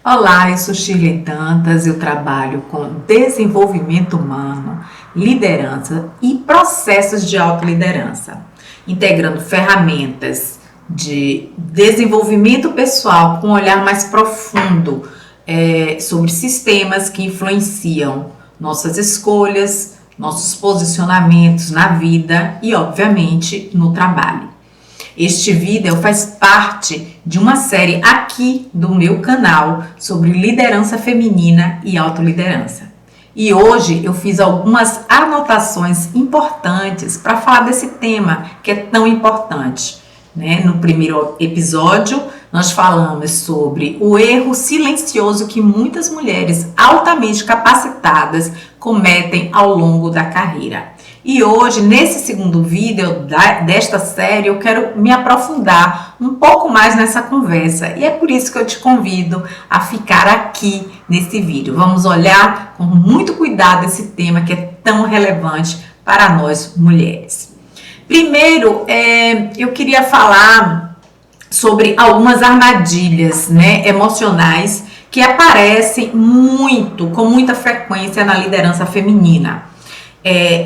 Olá, eu sou Shirley Dantas, eu trabalho com desenvolvimento humano, liderança e processos de autoliderança, integrando ferramentas de desenvolvimento pessoal com um olhar mais profundo sobre sistemas que influenciam nossas escolhas, nossos posicionamentos na vida e, obviamente, no trabalho. Este vídeo faz parte de uma série aqui do meu canal sobre liderança feminina e autoliderança. E hoje eu fiz algumas anotações importantes para falar desse tema que é tão importante, né? No primeiro episódio nós falamos sobre o erro silencioso que muitas mulheres altamente capacitadas cometem ao longo da carreira. E hoje, nesse segundo vídeo desta série, eu quero me aprofundar um pouco mais nessa conversa. E é por isso que eu te convido a ficar aqui nesse vídeo. Vamos olhar com muito cuidado esse tema que é tão relevante para nós mulheres. Primeiro, eu queria falar sobre algumas armadilhas, emocionais que aparecem com muita frequência na liderança feminina.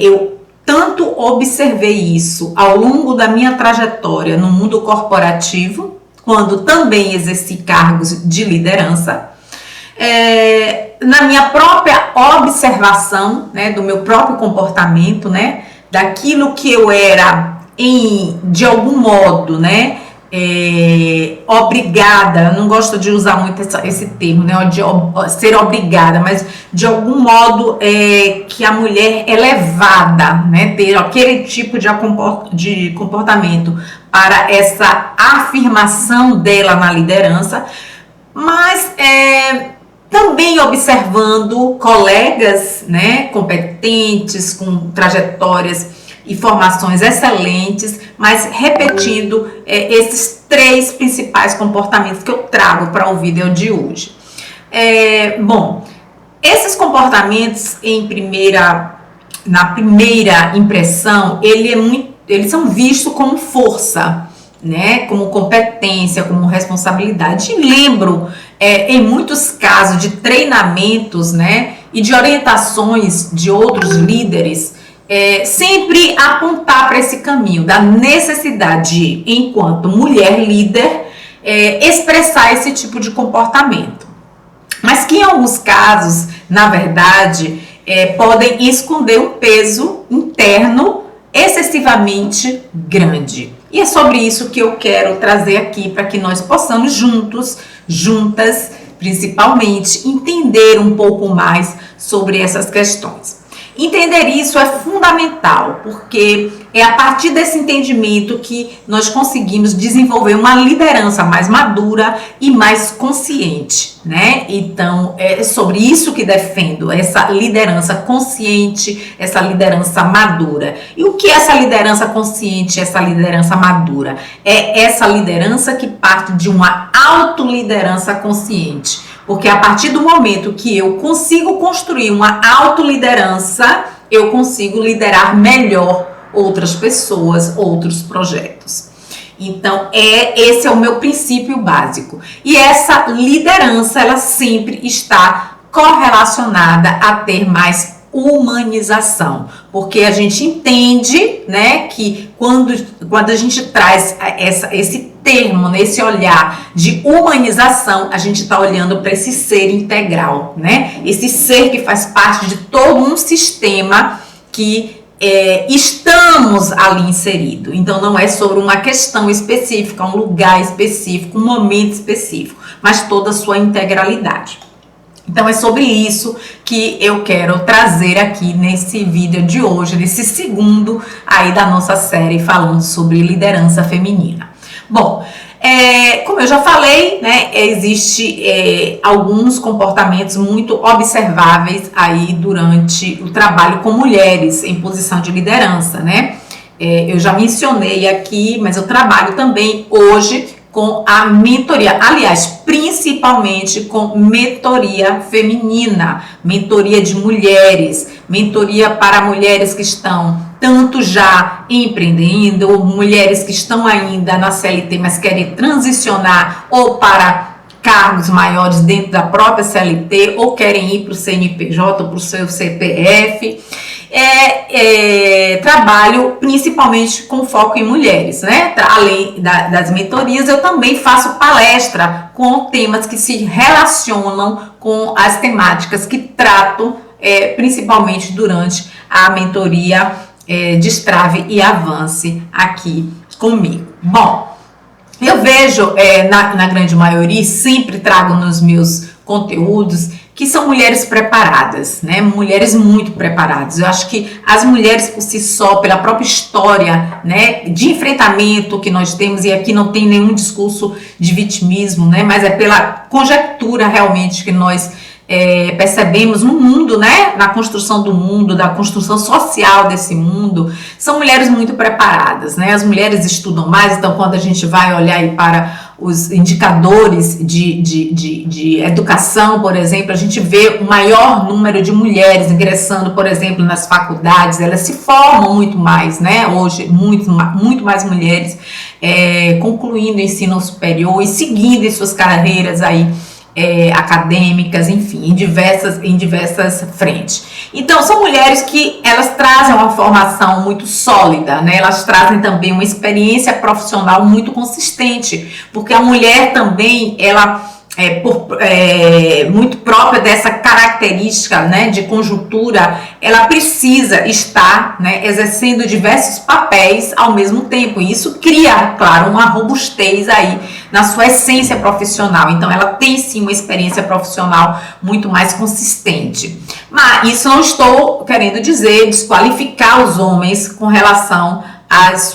Eu tanto observei isso ao longo da minha trajetória no mundo corporativo, quando também exerci cargos de liderança, na minha própria observação, do meu próprio comportamento, daquilo que eu era de algum modo, obrigada, não gosto de usar muito esse termo, de ser obrigada, mas de algum modo que a mulher é levada, ter aquele tipo de comportamento para essa afirmação dela na liderança, mas também observando colegas, competentes, com trajetórias e formações excelentes, mas repetindo esses três principais comportamentos que eu trago para o vídeo de hoje. Esses comportamentos na primeira impressão, eles são vistos como força, como competência, como responsabilidade. E lembro, em muitos casos de treinamentos, e de orientações de outros líderes, sempre apontar para esse caminho da necessidade de, enquanto mulher líder, expressar esse tipo de comportamento. Mas que em alguns casos, na verdade, podem esconder um peso interno excessivamente grande. E é sobre isso que eu quero trazer aqui para que nós possamos juntas, principalmente, entender um pouco mais sobre essas questões. Entender isso é fundamental, porque é a partir desse entendimento que nós conseguimos desenvolver uma liderança mais madura e mais consciente, Então, é sobre isso que defendo, essa liderança consciente, essa liderança madura. E o que é essa liderança consciente, essa liderança madura? É essa liderança que parte de uma autoliderança consciente. Porque a partir do momento que eu consigo construir uma autoliderança, eu consigo liderar melhor outras pessoas, outros projetos. Então, esse é o meu princípio básico. E essa liderança, ela sempre está correlacionada a ter mais humanização, porque a gente entende, que quando a gente traz esse termo, esse olhar de humanização, a gente está olhando para esse ser integral, Esse ser que faz parte de todo um sistema que estamos ali inserido. Então não é sobre uma questão específica, um lugar específico, um momento específico, mas toda a sua integralidade. Então é sobre isso que eu quero trazer aqui nesse vídeo de hoje, nesse segundo aí da nossa série falando sobre liderança feminina. Bom, como eu já falei, existe alguns comportamentos muito observáveis aí durante o trabalho com mulheres em posição de liderança, Eu já mencionei aqui, mas eu trabalho também hoje com a mentoria, aliás, principalmente com mentoria feminina, mentoria de mulheres, mentoria para mulheres que estão tanto já empreendendo, ou mulheres que estão ainda na CLT, mas querem transicionar ou para cargos maiores dentro da própria CLT ou querem ir para o CNPJ ou para o seu CPF. Trabalho principalmente com foco em mulheres, né? Além das mentorias, eu também faço palestra com temas que se relacionam com as temáticas que trato principalmente durante a mentoria Destrave e Avance aqui comigo. Bom, eu vejo na grande maioria, sempre trago nos meus conteúdos, que são mulheres preparadas, né? Mulheres muito preparadas. Eu acho que as mulheres por si só, pela própria história, né, de enfrentamento que nós temos, e aqui não tem nenhum discurso de vitimismo, né, mas é pela conjectura realmente que nós percebemos no mundo, né, na construção do mundo, da construção social desse mundo, são mulheres muito preparadas, né? As mulheres estudam mais, então quando a gente vai olhar aí para os indicadores de educação, por exemplo, a gente vê o maior número de mulheres ingressando, por exemplo, nas faculdades. Elas se formam muito mais, né? Hoje, muito mais mulheres concluindo o ensino superior e seguindo em suas carreiras aí acadêmicas, enfim, em diversas frentes. Então, são mulheres que elas trazem uma formação muito sólida, né? Elas trazem também uma experiência profissional muito consistente, porque a mulher também, ela muito própria dessa característica, né, de conjuntura, ela precisa estar, né, exercendo diversos papéis ao mesmo tempo, e isso cria, claro, uma robustez aí na sua essência profissional. Então ela tem sim uma experiência profissional muito mais consistente. Mas isso não estou querendo dizer desqualificar os homens com relação às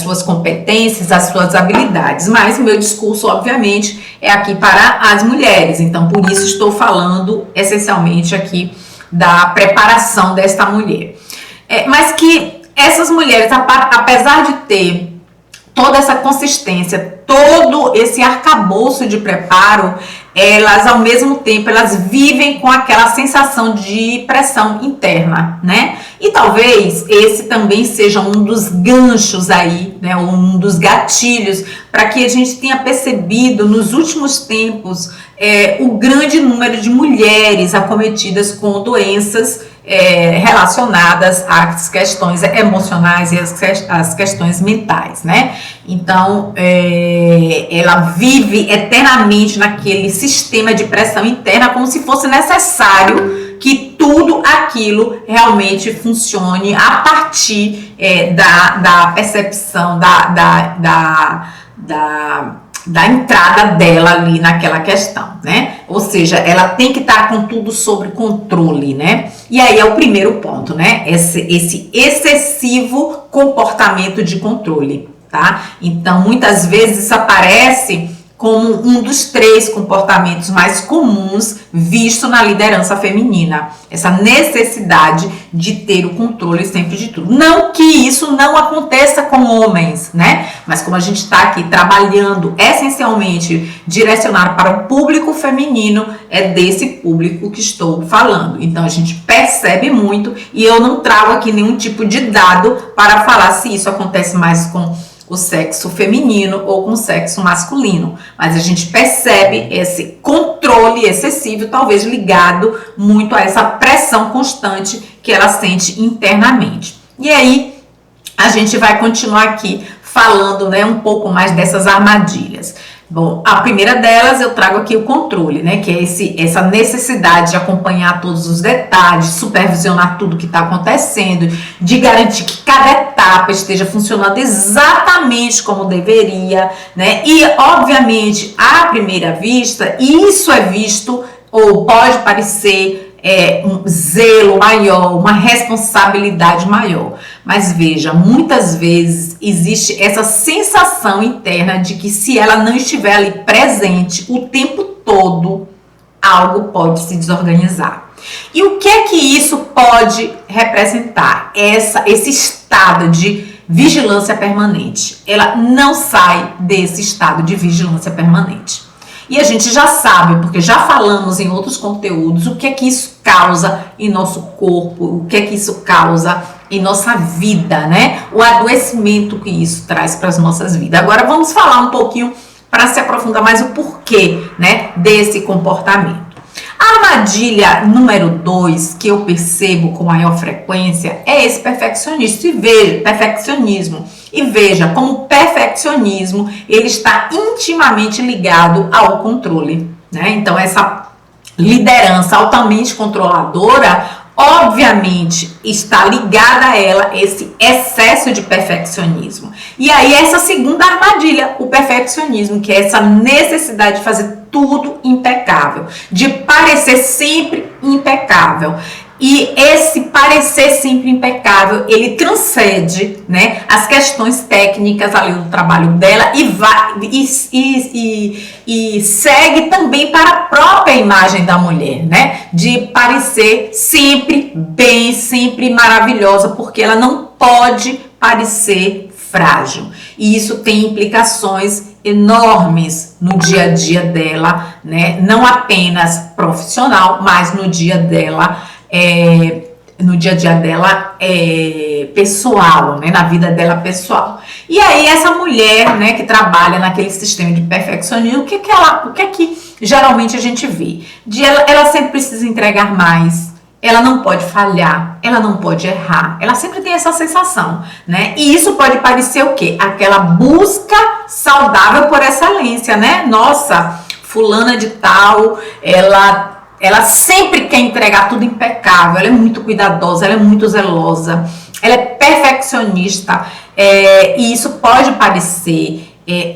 suas competências, às suas habilidades, mas o meu discurso, obviamente, é aqui para as mulheres, então por isso estou falando essencialmente aqui da preparação desta mulher. Mas que essas mulheres, apesar de ter toda essa consistência, todo esse arcabouço de preparo, elas ao mesmo tempo, elas vivem com aquela sensação de pressão interna, né? E talvez esse também seja um dos ganchos aí, né? Um dos gatilhos para que a gente tenha percebido nos últimos tempos o grande número de mulheres acometidas com doenças relacionadas às questões emocionais e às questões mentais, né? Então, ela vive eternamente naquele sistema de pressão interna, como se fosse necessário que tudo aquilo realmente funcione a partir da percepção, da entrada dela ali naquela questão, né? Ou seja, ela tem que estar com tudo sob controle, né? E aí é o primeiro ponto, né? Esse excessivo comportamento de controle, tá? Então, muitas vezes isso aparece como um dos 3 comportamentos mais comuns visto na liderança feminina. Essa necessidade de ter o controle sempre de tudo. Não que isso não aconteça com homens, né? Mas como a gente está aqui trabalhando essencialmente direcionado para o público feminino, é desse público que estou falando. Então a gente percebe muito, e eu não trago aqui nenhum tipo de dado para falar se isso acontece mais com o sexo feminino ou com o sexo masculino, mas a gente percebe esse controle excessivo, talvez ligado muito a essa pressão constante que ela sente internamente. E aí a gente vai continuar aqui falando, né, um pouco mais dessas armadilhas. Bom, a primeira delas eu trago aqui o controle, né, que é essa necessidade de acompanhar todos os detalhes, supervisionar tudo que está acontecendo, de garantir que cada etapa esteja funcionando exatamente como deveria, né, e obviamente à primeira vista isso é visto ou pode parecer um zelo maior, uma responsabilidade maior. Mas veja, muitas vezes existe essa sensação interna de que se ela não estiver ali presente o tempo todo, algo pode se desorganizar. E o que é que isso pode representar? Esse estado de vigilância permanente. Ela não sai desse estado de vigilância permanente. E a gente já sabe, porque já falamos em outros conteúdos, o que é que isso causa em nosso corpo, o que é que isso causa em nossa vida, né? O adoecimento que isso traz para as nossas vidas. Agora vamos falar um pouquinho para se aprofundar mais o porquê, né, desse comportamento. A armadilha número 2, que eu percebo com maior frequência, é esse perfeccionismo. E veja como o perfeccionismo ele está intimamente ligado ao controle, né? Então, essa liderança altamente controladora, obviamente, está ligada a ela esse excesso de perfeccionismo. E aí, essa segunda armadilha, o perfeccionismo, que é essa necessidade de fazer tudo impecável, de parecer sempre impecável. E esse parecer sempre impecável, ele transcende, né, as questões técnicas ali do trabalho dela e segue também para a própria imagem da mulher, né, de parecer sempre bem, sempre maravilhosa, porque ela não pode parecer frágil. E isso tem implicações enormes no dia a dia dela, né, não apenas profissional, mas no dia dela no dia a dia dela pessoal, né, na vida dela pessoal. E aí essa mulher, né, que trabalha naquele sistema de perfeccionismo, o que é que geralmente a gente vê? Ela sempre precisa entregar mais, ela não pode falhar, ela não pode errar, ela sempre tem essa sensação, né? E isso pode parecer o quê? Aquela busca saudável por excelência, né? Nossa, fulana de tal, ela sempre quer entregar tudo impecável, ela é muito cuidadosa, ela é muito zelosa, ela é perfeccionista, e isso pode parecer,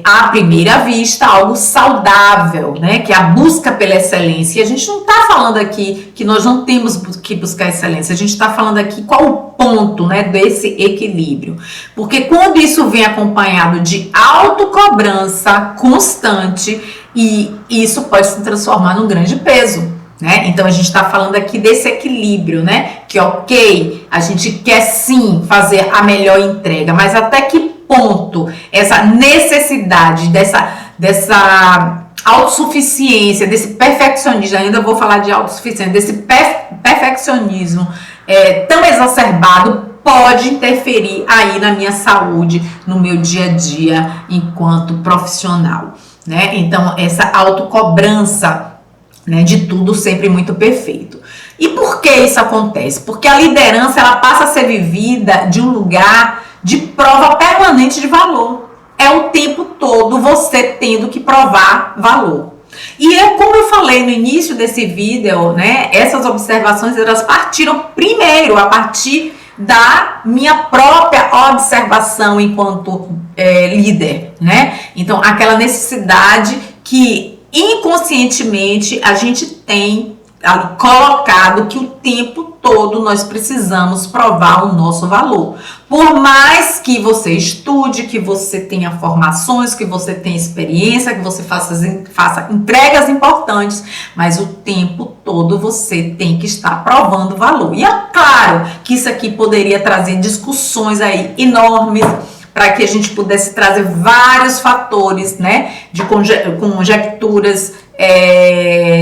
à primeira vista, algo saudável, né? Que é a busca pela excelência. E a gente não está falando aqui que nós não temos que buscar excelência, a gente está falando aqui qual o ponto, né, desse equilíbrio. Porque quando isso vem acompanhado de autocobrança constante, e isso pode se transformar num grande peso. Né? Então a gente está falando aqui desse equilíbrio, né? Que ok, a gente quer sim fazer a melhor entrega, mas até que ponto essa necessidade dessa autossuficiência, desse perfeccionismo, ainda vou falar de autossuficiência, desse perfeccionismo tão exacerbado pode interferir aí na minha saúde, no meu dia a dia enquanto profissional, né? Então essa autocobrança, né, de tudo sempre muito perfeito. E por que isso acontece? Porque a liderança ela passa a ser vivida de um lugar de prova permanente de valor. É o tempo todo você tendo que provar valor. E como eu falei no início desse vídeo, né, essas observações elas partiram primeiro a partir da minha própria observação enquanto líder, né? Então, aquela necessidade que inconscientemente a gente tem colocado que o tempo todo nós precisamos provar o nosso valor. Por mais que você estude, que você tenha formações, que você tenha experiência, que você faça entregas importantes, mas o tempo todo você tem que estar provando valor. E é claro que isso aqui poderia trazer discussões aí enormes, para que a gente pudesse trazer vários fatores, né, de conjecturas,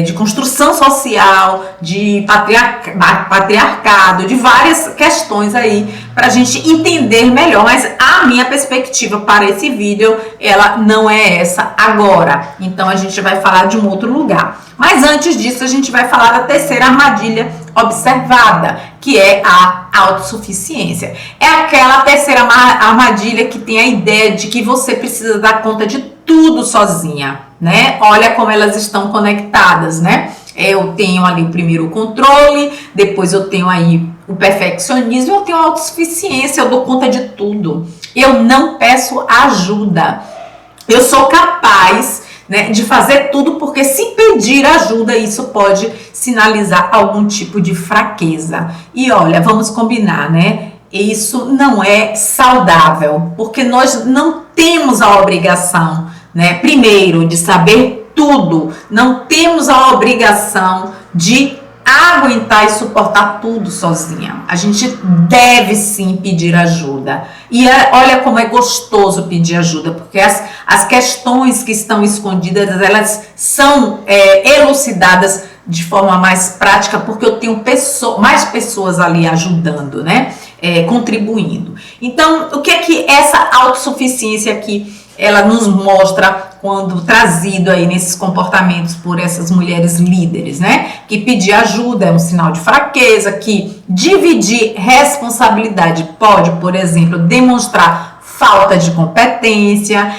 de construção social, de patriarcado, de várias questões aí, para a gente entender melhor. Mas a minha perspectiva para esse vídeo, ela não é essa agora. Então, a gente vai falar de um outro lugar. Mas antes disso, a gente vai falar da terceira armadilha observada, que é a autossuficiência. É aquela terceira armadilha que tem a ideia de que você precisa dar conta de tudo sozinha, né? Olha como elas estão conectadas, né? Eu tenho ali o primeiro controle, depois eu tenho aí o perfeccionismo, eu tenho a autossuficiência, eu dou conta de tudo. Eu não peço ajuda. Eu sou capaz, né, de fazer tudo, porque se pedir ajuda, isso pode sinalizar algum tipo de fraqueza. E olha, vamos combinar, né? Isso não é saudável, porque nós não temos a obrigação, né, primeiro, de saber tudo, não temos a obrigação de aguentar e suportar tudo sozinha. A gente deve sim pedir ajuda. E olha como é gostoso pedir ajuda, porque as questões que estão escondidas, elas são elucidadas de forma mais prática, porque eu tenho mais pessoas ali ajudando, né? Contribuindo. Então, o que é que essa autossuficiência aqui ela nos mostra quando trazido aí nesses comportamentos por essas mulheres líderes, né? Que pedir ajuda é um sinal de fraqueza, que dividir responsabilidade pode, por exemplo, demonstrar falta de competência,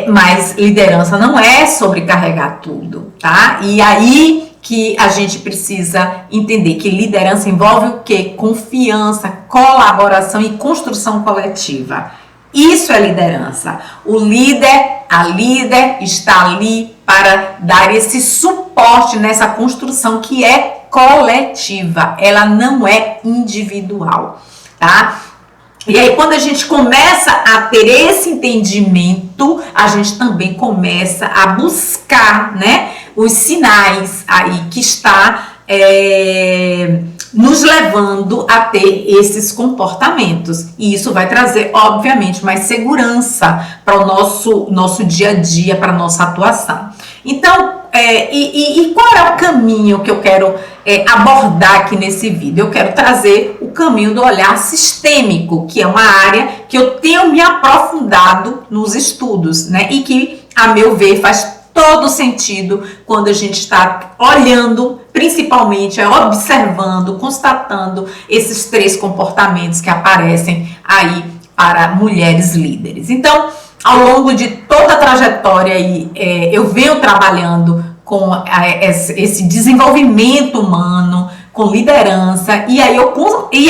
mas liderança não é sobrecarregar tudo, tá? E aí que a gente precisa entender que liderança envolve o quê? Confiança, colaboração e construção coletiva. Isso é liderança. O líder, a líder está ali para dar esse suporte nessa construção que é coletiva, ela não é individual, tá? E aí, quando a gente começa a ter esse entendimento, a gente também começa a buscar, né, os sinais aí que está nos levando a ter esses comportamentos. E isso vai trazer, obviamente, mais segurança para o nosso dia a dia, para a nossa atuação. Então, qual é o caminho que eu quero abordar aqui nesse vídeo? Eu quero trazer o caminho do olhar sistêmico, que é uma área que eu tenho me aprofundado nos estudos, né? E que, a meu ver, faz todo sentido quando a gente está olhando, principalmente observando, constatando esses 3 comportamentos que aparecem aí para mulheres líderes. Então, ao longo de toda a trajetória aí, eu venho trabalhando com esse desenvolvimento humano, com liderança, e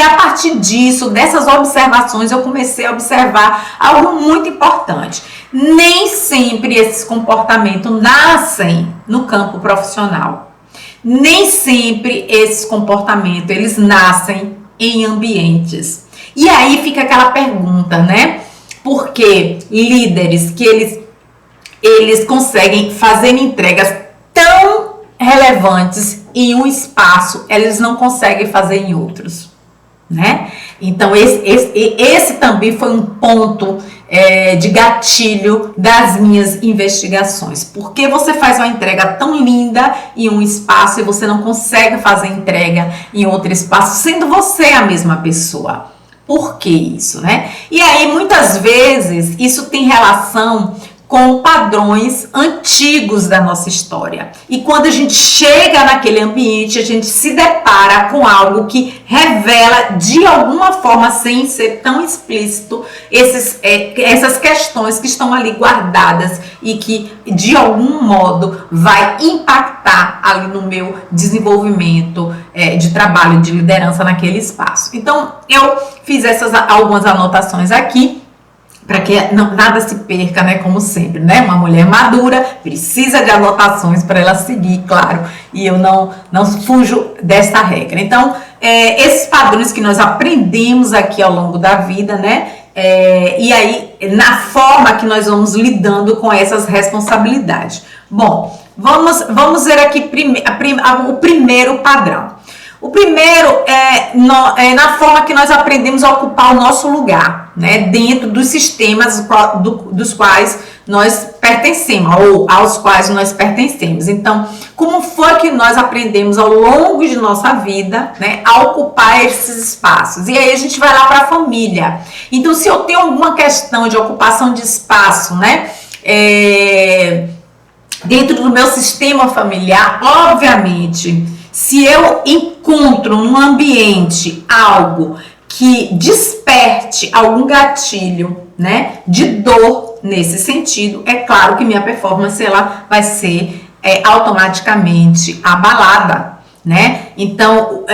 a partir disso, dessas observações, eu comecei a observar algo muito importante. Nem sempre esses comportamentos nascem no campo profissional. Nem sempre esses comportamentos, eles nascem em ambientes. E aí fica aquela pergunta, né? Por que líderes que eles conseguem fazer entregas tão relevantes em um espaço, eles não conseguem fazer em outros, né? Então, esse também foi um ponto de gatilho das minhas investigações. Por que você faz uma entrega tão linda em um espaço e você não consegue fazer entrega em outro espaço, sendo você a mesma pessoa? Por que isso, né? E aí, muitas vezes, isso tem relação com padrões antigos da nossa história. E quando a gente chega naquele ambiente, a gente se depara com algo que revela, de alguma forma, sem ser tão explícito, essas questões que estão ali guardadas e que, de algum modo, vai impactar ali no meu desenvolvimento de trabalho, de liderança naquele espaço. Então, eu fiz algumas anotações aqui, para que nada se perca, né, como sempre, né, uma mulher madura precisa de anotações para ela seguir, claro, e eu não fujo dessa regra. Então, esses padrões que nós aprendemos aqui ao longo da vida, né, e aí, na forma que nós vamos lidando com essas responsabilidades. Bom, vamos ver aqui o primeiro padrão. O primeiro é na forma que nós aprendemos a ocupar o nosso lugar, né, dentro dos sistemas dos quais nós pertencemos, ou aos quais nós pertencemos. Então, como foi que nós aprendemos ao longo de nossa vida, né, a ocupar esses espaços? E aí a gente vai lá para a família. Então, se eu tenho alguma questão de ocupação de espaço, né, dentro do meu sistema familiar, obviamente, se eu encontro num ambiente algo que desperte algum gatilho, né, de dor nesse sentido, é claro que minha performance ela vai ser automaticamente abalada, né? Então,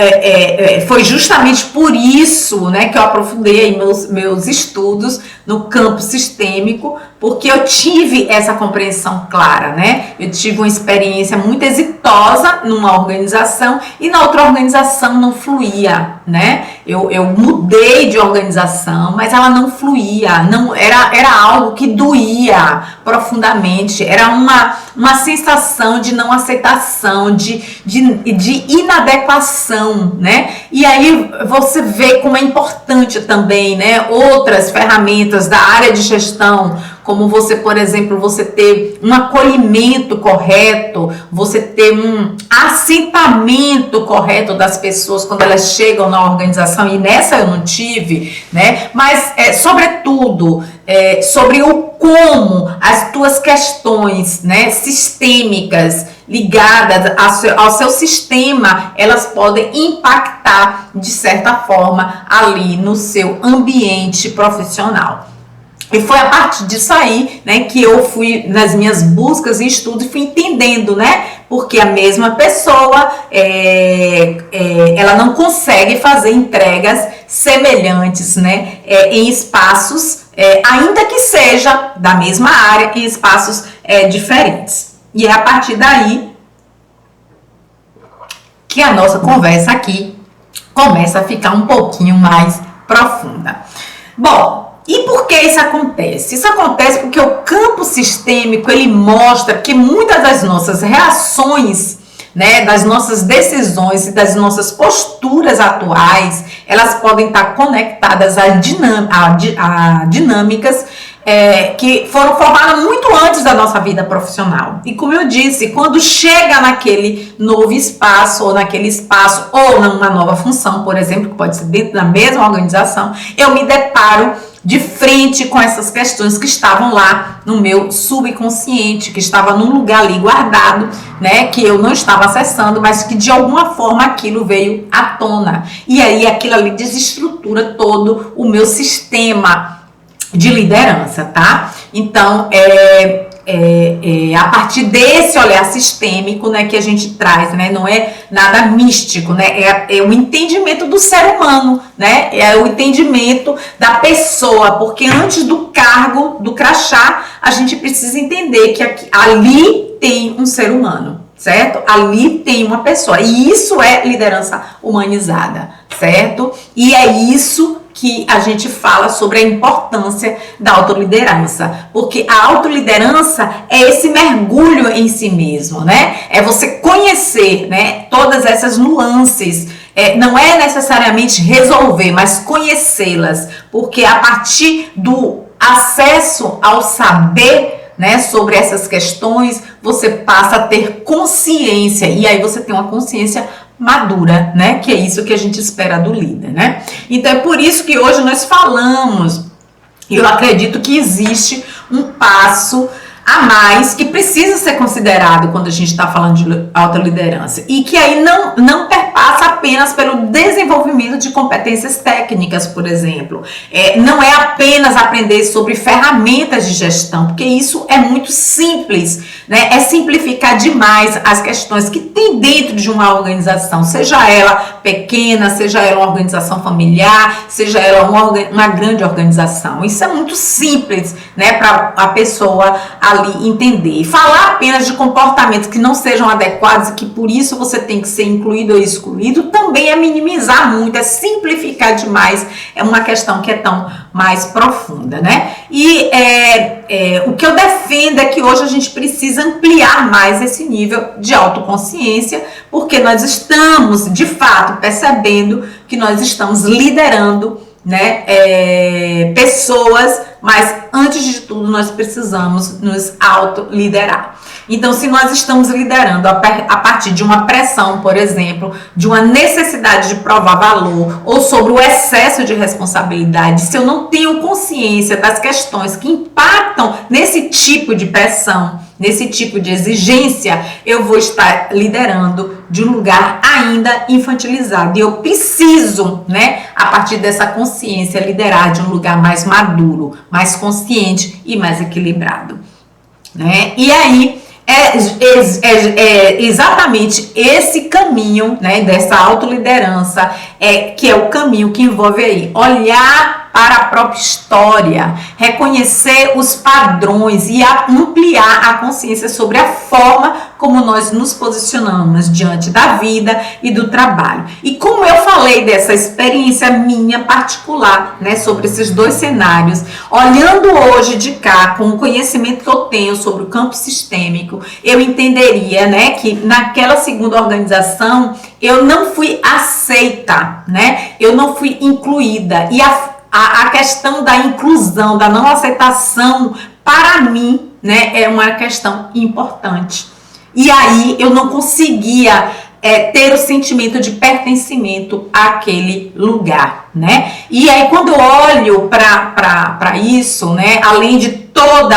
foi justamente por isso, né, que eu aprofundei aí meus estudos no campo sistêmico, porque eu tive essa compreensão clara, né? Eu tive uma experiência muito exitosa numa organização e na outra organização não fluía, né? Eu mudei de organização, mas ela não fluía, não era algo que doía profundamente, era uma sensação de não aceitação, de inadequação, né? E aí você vê como é importante também, né, outras ferramentas da área de gestão, como você, por exemplo, você ter um acolhimento correto, você ter um assentamento correto das pessoas quando elas chegam na organização, e nessa eu não tive, né? Mas, sobretudo, sobre o como as tuas questões, né, sistêmicas ligadas ao seu sistema, elas podem impactar de certa forma ali no seu ambiente profissional. E foi a partir disso aí, né, que eu fui nas minhas buscas e estudos e fui entendendo, né, porque a mesma pessoa, ela não consegue fazer entregas semelhantes, né, em espaços, ainda que seja da mesma área, em espaços diferentes. E é a partir daí que a nossa conversa aqui começa a ficar um pouquinho mais profunda. Bom, e por que isso acontece? Isso acontece porque o campo sistêmico, ele mostra que muitas das nossas reações, né, das nossas decisões e das nossas posturas atuais, elas podem estar conectadas a dinâmicas que foram formadas muito antes da nossa vida profissional. E como eu disse, quando chega naquele novo espaço, ou naquele espaço, ou numa nova função, por exemplo, que pode ser dentro da mesma organização, eu me deparo de frente com essas questões que estavam lá no meu subconsciente, que estava num lugar ali guardado, né, que eu não estava acessando, mas que de alguma forma aquilo veio à tona. E aí aquilo ali desestrutura todo o meu sistema de liderança, tá? Então, a partir desse olhar sistêmico, né, que a gente traz, né, não é nada místico, né, é o entendimento do ser humano, né, é o entendimento da pessoa, porque antes do cargo, do crachá, a gente precisa entender que ali tem um ser humano, certo? Ali tem uma pessoa, e isso é liderança humanizada, certo? E é isso que a gente fala sobre a importância da autoliderança, porque a autoliderança é esse mergulho em si mesmo, né? É você conhecer, né, todas essas nuances, não é necessariamente resolver, mas conhecê-las, porque a partir do acesso ao saber, né, sobre essas questões, você passa a ter consciência, e aí você tem uma consciência madura, né? Que é isso que a gente espera do líder, né? Então é por isso que hoje nós falamos, e eu acredito que existe um passo a mais que precisa ser considerado quando a gente está falando de autoliderança, e que aí não perpassa apenas pelo desenvolvimento de competências técnicas, por exemplo. Não é apenas aprender sobre ferramentas de gestão, porque isso é muito simples, né? É simplificar demais as questões que tem dentro de uma organização, seja ela pequena, seja ela uma organização familiar, seja ela uma grande organização. Isso é muito simples, né, para a pessoa ali entender. E falar apenas de comportamentos que não sejam adequados e que por isso você tem que ser incluído ou excluído também é minimizar muito, é simplificar demais, é uma questão que é tão mais profunda, né? E o que eu defendo é que hoje a gente precisa ampliar mais esse nível de autoconsciência, porque nós estamos, de fato, percebendo que nós estamos liderando, né, pessoas, mas antes de tudo nós precisamos nos autoliderar. Então, se nós estamos liderando a partir de uma pressão, por exemplo, de uma necessidade de provar valor, ou sobre o excesso de responsabilidade, se eu não tenho consciência das questões que impactam nesse tipo de pressão, nesse tipo de exigência, eu vou estar liderando de um lugar ainda infantilizado. E eu preciso, né, a partir dessa consciência, liderar de um lugar mais maduro, mais consciente e mais equilibrado, né? E aí, exatamente esse caminho, né, dessa autoliderança, que é o caminho que envolve aí olhar para a própria história, reconhecer os padrões e ampliar a consciência sobre a forma como nós nos posicionamos diante da vida e do trabalho. E como eu falei dessa experiência minha particular, né, sobre esses dois cenários, olhando hoje de cá, com o conhecimento que eu tenho sobre o campo sistêmico, eu entenderia, né, que naquela segunda organização eu não fui aceita, né, eu não fui incluída, e a questão da inclusão, da não aceitação, para mim, né, é uma questão importante. E aí eu não conseguia ter o sentimento de pertencimento àquele lugar, né? E aí quando eu olho para isso, né, além de toda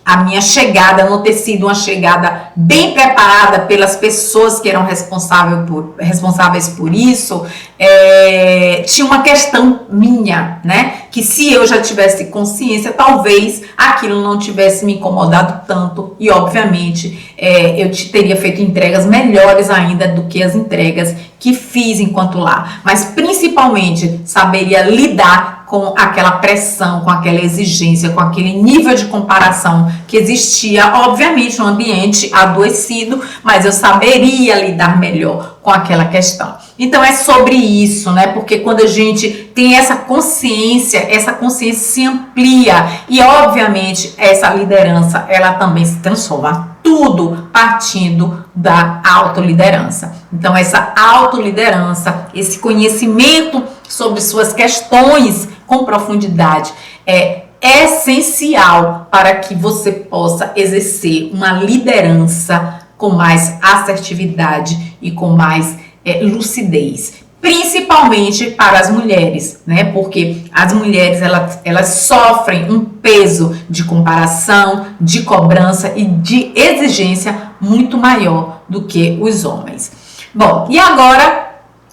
a minha chegada não ter sido uma chegada bem preparada pelas pessoas que eram responsáveis por isso, tinha uma questão minha, né? Que se eu já tivesse consciência, talvez aquilo não tivesse me incomodado tanto e, obviamente, eu teria feito entregas melhores ainda do que as entregas que fiz enquanto lá. Mas, principalmente, saberia lidar com aquela pressão, com aquela exigência, com aquele nível de comparação que existia, obviamente, no ambiente adoecido, mas eu saberia lidar melhor com aquela questão. Então é sobre isso, né? Porque quando a gente tem essa consciência se amplia e, obviamente, essa liderança, ela também se transforma. Tudo partindo da autoliderança. Então, essa autoliderança, esse conhecimento sobre suas questões com profundidade é essencial para que você possa exercer uma liderança com mais assertividade e com mais lucidez. Principalmente para as mulheres, né? Porque as mulheres elas sofrem um peso de comparação, de cobrança e de exigência muito maior do que os homens. Bom, e agora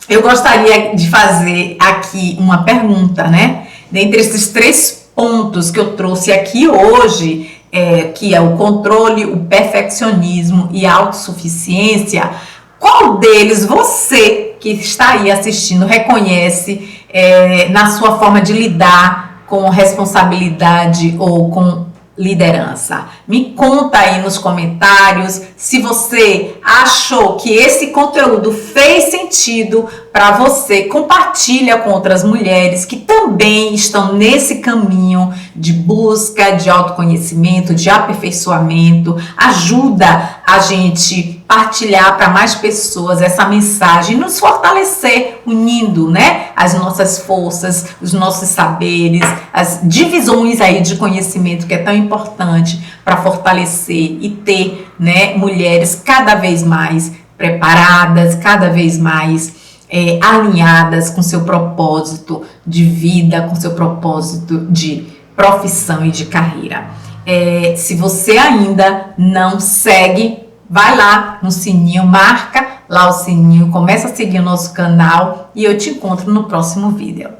eu gostaria de fazer aqui uma pergunta, né? Dentre esses 3 pontos que eu trouxe aqui hoje, que é o controle, o perfeccionismo e a autossuficiência, qual deles você que está aí assistindo reconhece na sua forma de lidar com responsabilidade ou com liderança? Me conta aí nos comentários se você achou que esse conteúdo fez sentido para você. Compartilha com outras mulheres que também estão nesse caminho de busca de autoconhecimento, de aperfeiçoamento. Ajuda a gente partilhar para mais pessoas essa mensagem, nos fortalecer, unindo, né, as nossas forças, os nossos saberes, as divisões aí de conhecimento que é tão importante para fortalecer e ter, né, mulheres cada vez mais preparadas, cada vez mais alinhadas com seu propósito de vida, com seu propósito de profissão e de carreira. Se você ainda não segue, vai lá no sininho, marca lá o sininho, começa a seguir o nosso canal e eu te encontro no próximo vídeo.